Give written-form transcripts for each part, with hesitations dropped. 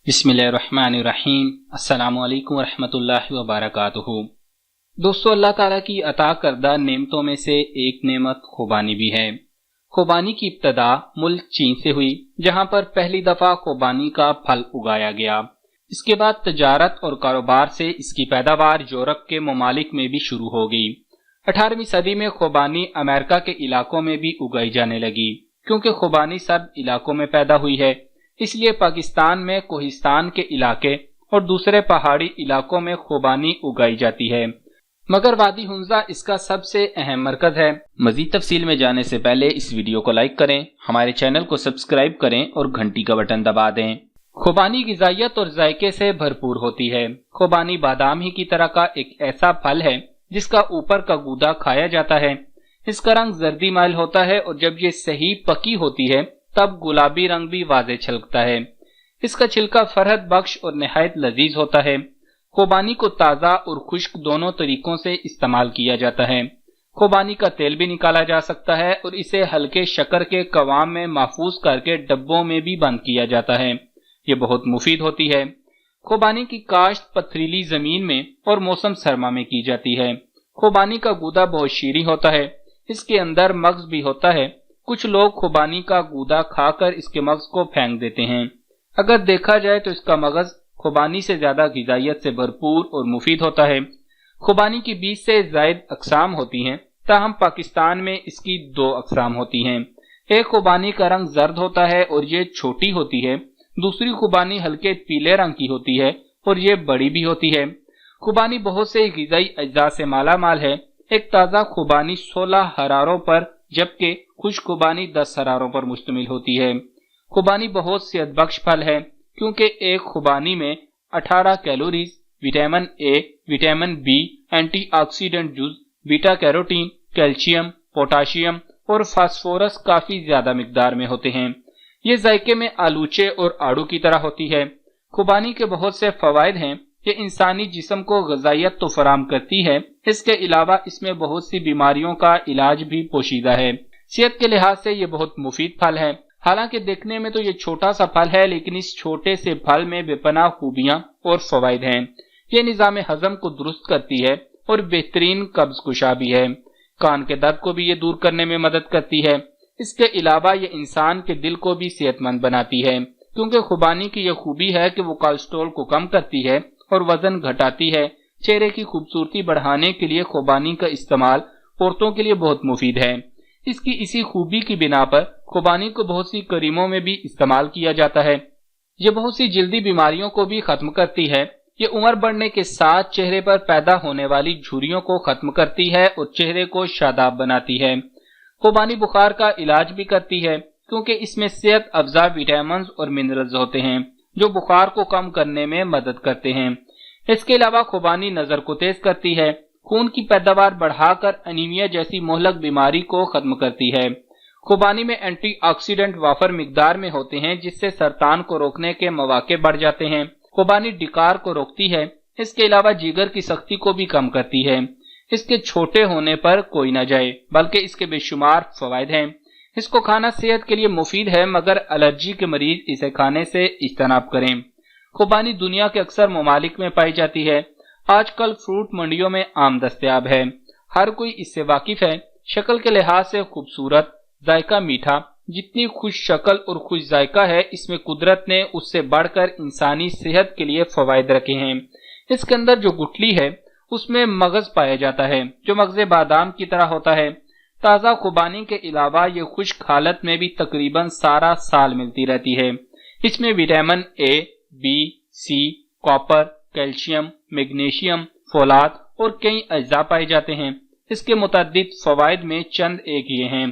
بسم اللہ الرحمن الرحیم۔ السلام علیکم ورحمۃ اللہ وبرکاتہ۔ دوستو، اللہ تعالیٰ کی عطا کردہ نعمتوں میں سے ایک نعمت خوبانی بھی ہے۔ خوبانی کی ابتدا ملک چین سے ہوئی، جہاں پر پہلی دفعہ خوبانی کا پھل اگایا گیا۔ اس کے بعد تجارت اور کاروبار سے اس کی پیداوار یورپ کے ممالک میں بھی شروع ہو گئی۔ 18ویں صدی میں خوبانی امریکہ کے علاقوں میں بھی اگائی جانے لگی۔ کیونکہ خوبانی سرد علاقوں میں پیدا ہوئی ہے، اس لیے پاکستان میں کوہستان کے علاقے اور دوسرے پہاڑی علاقوں میں خوبانی اگائی جاتی ہے، مگر وادی حنزہ اس کا سب سے اہم مرکز ہے۔ مزید تفصیل میں جانے سے پہلے اس ویڈیو کو لائک کریں، ہمارے چینل کو سبسکرائب کریں اور گھنٹی کا بٹن دبا دیں۔ خوبانی غذائیت اور ذائقے سے بھرپور ہوتی ہے۔ خوبانی بادام ہی کی طرح کا ایک ایسا پھل ہے جس کا اوپر کا گودا کھایا جاتا ہے۔ اس کا رنگ زردی مائل ہوتا ہے اور جب یہ صحیح پکی ہوتی ہے تب گلابی رنگ بھی واضح چھلکتا ہے۔ اس کا چھلکا فرحت بخش اور نہایت لذیذ ہوتا ہے۔ خوبانی کو تازہ اور خشک دونوں طریقوں سے استعمال کیا جاتا ہے۔ خوبانی کا تیل بھی نکالا جا سکتا ہے اور اسے ہلکے شکر کے قوام میں محفوظ کر کے ڈبوں میں بھی بند کیا جاتا ہے۔ یہ بہت مفید ہوتی ہے۔ خوبانی کی کاشت پتھریلی زمین میں اور موسم سرما میں کی جاتی ہے۔ خوبانی کا گودا بہت شیریں ہوتا ہے۔ اس کے اندر مغز بھی ہوتا ہے۔ کچھ لوگ خوبانی کا گودا کھا کر اس کے مغز کو پھینک دیتے ہیں۔ اگر دیکھا جائے تو اس کا مغز خوبانی سے زیادہ غذائیت سے بھرپور اور مفید ہوتا ہے۔ خوبانی کی 20 سے زائد اقسام ہوتی ہیں، تاہم پاکستان میں اس کی 2 اقسام ہوتی ہیں۔ ایک خوبانی کا رنگ زرد ہوتا ہے اور یہ چھوٹی ہوتی ہے۔ دوسری خوبانی ہلکے پیلے رنگ کی ہوتی ہے اور یہ بڑی بھی ہوتی ہے۔ خوبانی بہت سے غذائی اجزاء سے مالا مال ہے۔ ایک تازہ خوبانی 16 حراروں پر جبکہ خشک خوبانی 10 حراروں پر مشتمل ہوتی ہے۔ خوبانی بہت صحت بخش پھل ہے کیونکہ ایک خوبانی میں 18 calories, vitamin A, vitamin B, antioxidant جز، بیٹا کیروٹین، کیلشیم، پوٹاسیم اور فاسفورس کافی زیادہ مقدار میں ہوتے ہیں۔ یہ ذائقے میں آلوچے اور آڑو کی طرح ہوتی ہے۔ خوبانی کے بہت سے فوائد ہیں۔ یہ انسانی جسم کو غذائیت تو فراہم کرتی ہے، اس کے علاوہ اس میں بہت سی بیماریوں کا علاج بھی پوشیدہ ہے۔ صحت کے لحاظ سے یہ بہت مفید پھل ہے۔ حالانکہ دیکھنے میں تو یہ چھوٹا سا پھل ہے، لیکن اس چھوٹے سے پھل میں بے پناہ خوبیاں اور فوائد ہیں۔ یہ نظام ہضم کو درست کرتی ہے اور بہترین قبض کشا بھی ہے۔ کان کے درد کو بھی یہ دور کرنے میں مدد کرتی ہے۔ اس کے علاوہ یہ انسان کے دل کو بھی صحت مند بناتی ہے، کیونکہ خوبانی کی یہ خوبی ہے کہ وہ کولیسٹرول کو کم کرتی ہے اور وزن گھٹاتی ہے۔ چہرے کی خوبصورتی بڑھانے کے لیے خوبانی کا استعمال عورتوں کے لیے بہت مفید ہے۔ اس کی اسی خوبی کی بنا پر خوبانی کو بہت سی کریموں میں بھی استعمال کیا جاتا ہے۔ یہ بہت سی جلدی بیماریوں کو بھی ختم کرتی ہے۔ یہ عمر بڑھنے کے ساتھ چہرے پر پیدا ہونے والی جھریوں کو ختم کرتی ہے اور چہرے کو شاداب بناتی ہے۔ خوبانی بخار کا علاج بھی کرتی ہے، کیونکہ اس میں صحت افزا وٹامنز اور منرلز ہوتے ہیں جو بخار کو کم کرنے میں مدد کرتے ہیں۔ اس کے علاوہ خوبانی نظر کو تیز کرتی ہے، خون کی پیداوار بڑھا کر انیمیا جیسی مہلک بیماری کو ختم کرتی ہے۔ خوبانی میں اینٹی آکسیڈنٹ وافر مقدار میں ہوتے ہیں، جس سے سرطان کو روکنے کے مواقع بڑھ جاتے ہیں۔ خوبانی ڈکار کو روکتی ہے۔ اس کے علاوہ جگر کی سختی کو بھی کم کرتی ہے۔ اس کے چھوٹے ہونے پر کوئی نہ جائے، بلکہ اس کے بے شمار فوائد ہیں۔ اس کو کھانا صحت کے لیے مفید ہے، مگر الرجی کے مریض اسے کھانے سے اجتناب کریں۔ خوبانی دنیا کے اکثر ممالک میں پائی جاتی ہے۔ آج کل فروٹ منڈیوں میں عام دستیاب ہے۔ ہر کوئی اس سے واقف ہے۔ شکل کے لحاظ سے خوبصورت، ذائقہ میٹھا۔ جتنی خوش شکل اور خوش ذائقہ ہے، اس میں قدرت نے اس سے بڑھ کر انسانی صحت کے لیے فوائد رکھے ہیں۔ اس کے اندر جو گٹلی ہے اس میں مغز پایا جاتا ہے جو مغز بادام کی طرح ہوتا ہے۔ تازہ خوبانی کے علاوہ یہ خشک حالت میں بھی تقریباً سارا سال ملتی رہتی ہے۔ اس میں vitamin A, B, C, copper, calcium, magnesium, فولاد اور کئی اجزاء پائے جاتے ہیں۔ اس کے متعدد فوائد میں چند ایک یہ ہیں۔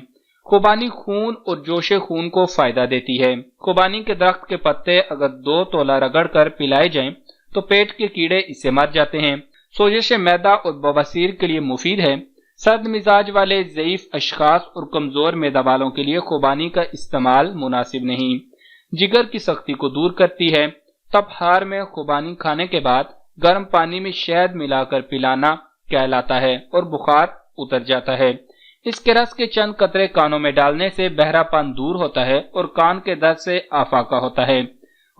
خوبانی خون اور جوش خون کو فائدہ دیتی ہے۔ خوبانی کے درخت کے پتے اگر 2 تولہ رگڑ کر پلائے جائیں تو پیٹ کے کیڑے اس سے مر جاتے ہیں۔ سوزش معدہ اور بواسیر کے لیے مفید ہے۔ سرد مزاج والے ضعیف اشخاص اور کمزور معدہ والوں کے لیے خوبانی کا استعمال مناسب نہیں۔ جگر کی سختی کو دور کرتی ہے۔ تپہار میں خوبانی کھانے کے بعد گرم پانی میں شہد ملا کر پلانا کہلاتا ہے اور بخار اتر جاتا ہے۔ اس کے رس کے چند قطرے کانوں میں ڈالنے سے بہرا پن دور ہوتا ہے اور کان کے درد سے آفاقہ ہوتا ہے۔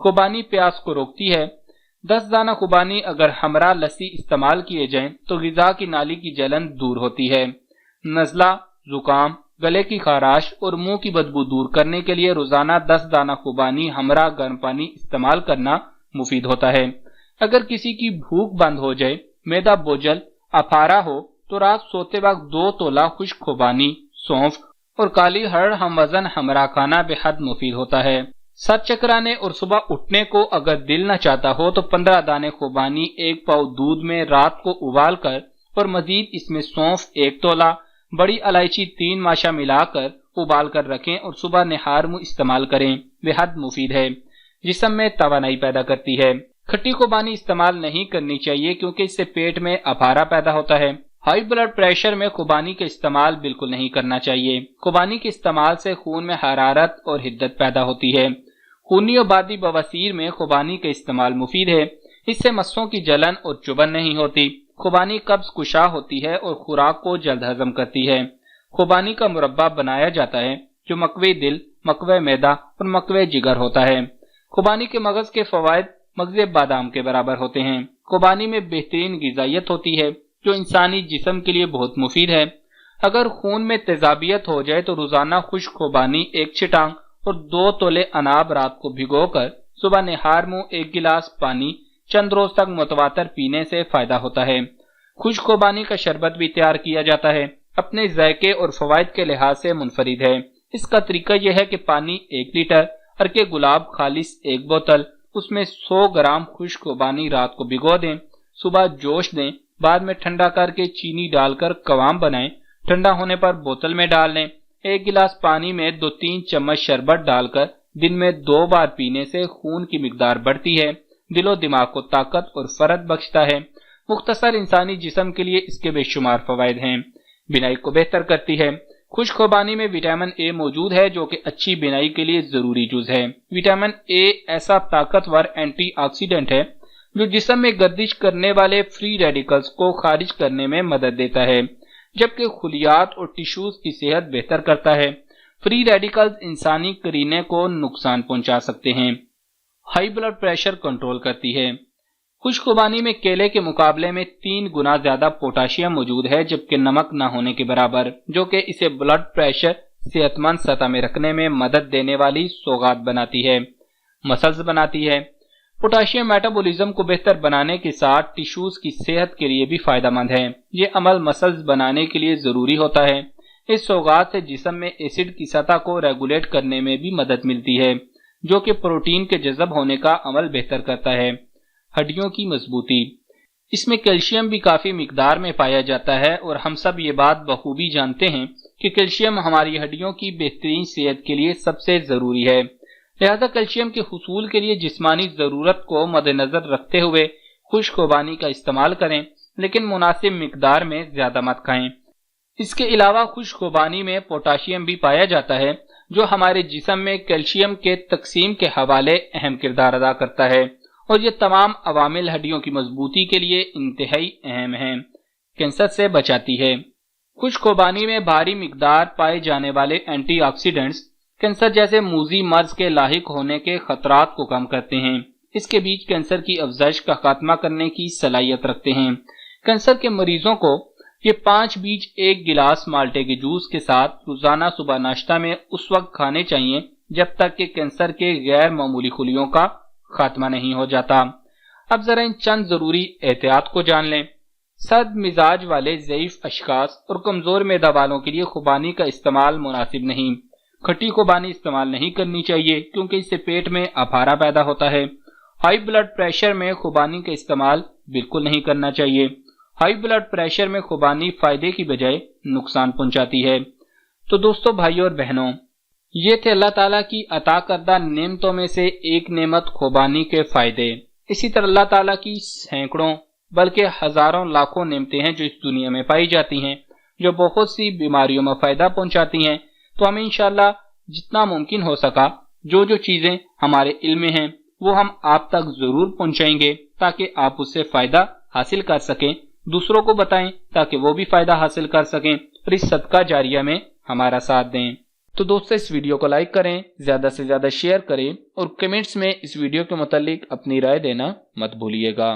खुबानी प्यास को रोकती है। 10 दाना खुबानी अगर हमरा लस्सी इस्तेमाल किए जाएं तो गिजा की नाली की जलन दूर होती है। नज़ला, जुकाम, गले की खराश और मुंह की बदबू दूर करने के लिए रोजाना 10 दाना खुबानी हमरा गर्म पानी इस्तेमाल करना मुफीद होता है। अगर किसी की भूख बंद हो जाए, मैदा बोझल, अफारा हो तो रात सोते वक्त 2 तोला खुश्क खुबानी, सौंफ और काली हरड़ हम वजन हमरा खाना बेहद मुफीद होता है। सर चकराने और सुबह उठने को अगर दिल न चाहता हो तो 15 दाने खुबानी 1 पाव दूध में रात को उबाल कर और मजीद इसमें सौंफ 1 तोला, बड़ी इलायची 3 माशा मिलाकर उबाल कर रखें और सुबह निहार मुंह इस्तेमाल करें। बेहद मुफीद है, जिस्म में तवानाई पैदा करती है। खट्टी खुबानी इस्तेमाल नहीं करनी चाहिए क्योंकि इससे पेट में अफारा पैदा होता है। हाई ब्लड प्रेशर में खुबानी का इस्तेमाल बिल्कुल नहीं करना चाहिए। खुबानी के इस्तेमाल से खून में हरारत और हिद्दत पैदा होती है। खूनी और बादी बवासीर में खुबानी का इस्तेमाल मुफीद है। इससे मस्सों की जलन और चुभन नहीं होती। खुबानी कब्ज कुशा होती है और खुराक को जल्द हजम करती है। खुबानी का मुरब्बा बनाया जाता है जो मकवे दिल, मकवे मैदा और मकवे जिगर होता है। खुबानी के मगज के फवायद मगजे बादाम के बराबर होते हैं। खुबानी में बेहतरीन गिजाइत होती है जो इंसानी जिस्म के लिए बहुत मुफीद है। अगर खून में तेजाबियत हो जाए तो रोजाना खुश्क खुबानी 1 छिटांग और 2 तोले अनाब रात को भिगोकर सुबह निहार मुंह 1 गिलास पानी चंद रोज तक मुतवातर पीने से फायदा होता है। खुश्क खुबानी का शरबत भी तैयार किया जाता है। अपने जायके और फवायद के लिहाज से मुनफरिद है। इसका तरीका यह है कि पानी 1 लीटर, अर्के गुलाब खालिस 1 बोतल, उसमें 100 ग्राम खुश्क खुबानी रात को भिगो दें, सुबह जोश दें, बाद में ठंडा करके चीनी डालकर कवाम बनाएं, ठंडा होने पर बोतल में डाल लें। 1 गिलास पानी में 2-3 चम्मच शरबत डालकर दिन में 2 बार पीने से खून की मिकदार बढ़ती है, दिलो दिमाग को ताकत और फरत बख्शता है। मुख्तसर इंसानी जिस्म के लिए इसके बेशुमार फवायद हैं। बिनाई को बेहतर करती है। खुश्क खुबानी में विटामिन ए मौजूद है जो कि अच्छी बिनाई के लिए जरूरी जुज है। विटामिन ए ऐसा ताकतवर एंटीऑक्सीडेंट है जो जिस्म में गर्दिश करने वाले फ्री रेडिकल्स को खारिज करने में मदद देता है, जबकि खुलियात और टिश्यूज की सेहत बेहतर करता है। फ्री रेडिकल्स इंसानी करीने को नुकसान पहुंचा सकते हैं। हाई ब्लड प्रेशर कंट्रोल करती है। खुश्क खुबानी में केले के मुकाबले में 3 गुना ज्यादा पोटाशियम मौजूद है, जबकि नमक न होने के बराबर, जो कि इसे ब्लड प्रेशर सेहतमंद सतह में रखने में मदद देने वाली सौगात बनाती है। मसल्स बनाती है। पोटाशियम मेटाबॉलिज्म को बेहतर बनाने के साथ टिश्यूज की सेहत के लिए भी फायदेमंद है। ये अमल मसल्स बनाने के लिए जरूरी होता है। इस सौगात से जिस्म में एसिड की सतह को रेगुलेट करने में भी मदद मिलती है, जो कि प्रोटीन के जज़ब होने का अमल बेहतर करता है। हड्डियों की मजबूती। इसमें कैल्शियम भी काफी मिकदार में पाया जाता है और हम सब ये बात बखूबी जानते हैं कि कैल्शियम हमारी हड्डियों की बेहतरीन सेहत के लिए सबसे जरूरी है। लिहाजा कैल्शियम के हुसूल के लिए जिस्मानी जरूरत को मद्देनजर रखते हुए खुश्क खुबानी का इस्तेमाल करें, लेकिन मुनासिब मिकदार में ज्यादा मत खाएं। इसके अलावा खुश्क खुबानी में पोटाशियम भी पाया जाता है जो हमारे जिस्म में कैल्शियम के तकसीम के हवाले अहम किरदार अदा करता है और ये तमाम अवामिल हड्डियों की मजबूती के लिए इंतहाई अहम हैं। कैंसर से बचाती है। खुश्क खुबानी में भारी मिकदार पाए जाने वाले एंटीऑक्सीडेंट्स कैंसर जैसे मूजी मर्ज के लाहिक होने के खतरात को कम करते हैं। इसके बीज कैंसर की अफजाइश का खात्मा करने की सलाहियत रखते हैं। कैंसर के मरीजों को ये 5 बीज 1 गिलास माल्टे के जूस के साथ रोजाना सुबह नाश्ता में उस वक्त खाने चाहिए जब तक कि कैंसर के गैर मामूली खुलियों का खात्मा नहीं हो जाता। अब जरा इन चंद जरूरी एहतियात को जान लें। सर्द मिजाज वाले ज़ईफ अशखास और कमजोर मैदा वालों के लिए खुबानी का इस्तेमाल मुनासिब नहीं। खट्टी खुबानी इस्तेमाल नहीं करनी चाहिए क्योंकि इससे पेट में अफारा पैदा होता है। हाई ब्लड प्रेशर में खुबानी का इस्तेमाल बिल्कुल नहीं करना चाहिए। हाई ब्लड प्रेशर में खुबानी फायदे की बजाय नुकसान पहुंचाती है। तो दोस्तों, भाइयों और बहनों, ये थे अल्लाह ताला की अता करदा नेमतों में से एक नेमत खुबानी के फायदे। इसी तरह अल्लाह ताला की सैकड़ों बल्कि हजारों लाखों नेमतें हैं जो इस दुनिया में पाई जाती हैं, जो बहुत सी बीमारियों में फायदा पहुंचाती हैं। तो हम इंशाअल्लाह जितना मुमकिन हो सका जो जो चीजें हमारे इल्म में हैं वो हम आप तक जरूर पहुंचाएंगे ताकि आप उससे फायदा हासिल कर सकें, दूसरों को बताएं ताकि वो भी फायदा हासिल कर सकें और इस सदका जारिया में हमारा साथ दें। تو دوستو اس ویڈیو کو لائک کریں، زیادہ سے زیادہ شیئر کریں اور کمنٹس میں اس ویڈیو کے متعلق اپنی رائے دینا مت بھولیے گا۔